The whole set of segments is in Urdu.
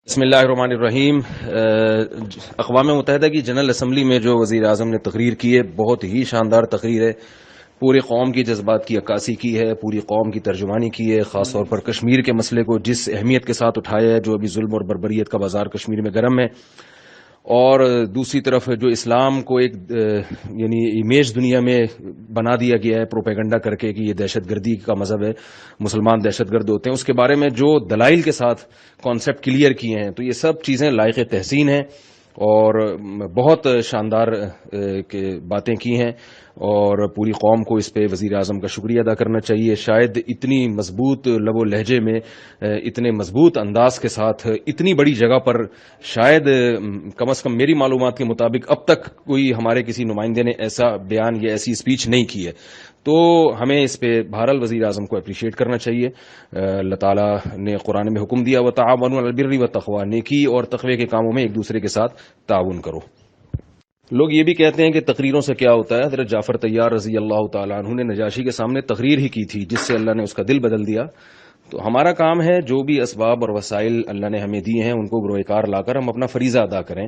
بسم اللہ الرحمن الرحیم۔ اقوام متحدہ کی جنرل اسمبلی میں جو وزیر اعظم نے تقریر کی ہے، بہت ہی شاندار تقریر ہے۔ پورے قوم کی جذبات کی عکاسی کی ہے، پوری قوم کی ترجمانی کی ہے، خاص طور پر کشمیر کے مسئلے کو جس اہمیت کے ساتھ اٹھایا ہے، جو ابھی ظلم اور بربریت کا بازار کشمیر میں گرم ہے، اور دوسری طرف جو اسلام کو ایک یعنی امیج دنیا میں بنا دیا گیا ہے پروپیگنڈا کر کے کہ یہ دہشت گردی کا مذہب ہے، مسلمان دہشت گرد ہوتے ہیں، اس کے بارے میں جو دلائل کے ساتھ کانسیپٹ کلیئر کیے ہیں، تو یہ سب چیزیں لائق تحسین ہیں اور بہت شاندار باتیں کی ہیں، اور پوری قوم کو اس پہ وزیر اعظم کا شکریہ ادا کرنا چاہیے۔ شاید اتنی مضبوط لب و لہجے میں، اتنے مضبوط انداز کے ساتھ، اتنی بڑی جگہ پر شاید کم از کم میری معلومات کے مطابق اب تک کوئی ہمارے کسی نمائندے نے ایسا بیان یا ایسی اسپیچ نہیں کی ہے، تو ہمیں اس پہ بہرحال وزیر اعظم کو اپریشیٹ کرنا چاہیے۔ اللہ تعالیٰ نے قرآن میں حکم دیا وَتَعَاوَنُوا عَلَى الْبِرِّ وَالتَّقْوَىٰ، نیکی اور تقوی کے کاموں میں ایک دوسرے کے ساتھ تعاون کرو۔ لوگ یہ بھی کہتے ہیں کہ تقریروں سے کیا ہوتا ہے۔ حضرت جعفر طیار رضی اللہ تعالیٰ عنہ نے نجاشی کے سامنے تقریر ہی کی تھی، جس سے اللہ نے اس کا دل بدل دیا۔ تو ہمارا کام ہے جو بھی اسباب اور وسائل اللہ نے ہمیں دیے ہیں ان کو گروہ کار لا کر ہم اپنا فریضہ ادا کریں۔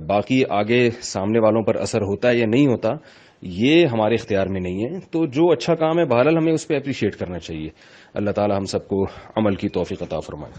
باقی آگے سامنے والوں پر اثر ہوتا ہے یا نہیں ہوتا، یہ ہمارے اختیار میں نہیں ہے۔ تو جو اچھا کام ہے بہرحال ہمیں اس پہ اپریشیٹ کرنا چاہیے۔ اللہ تعالی ہم سب کو عمل کی توفیق عطا فرمائے۔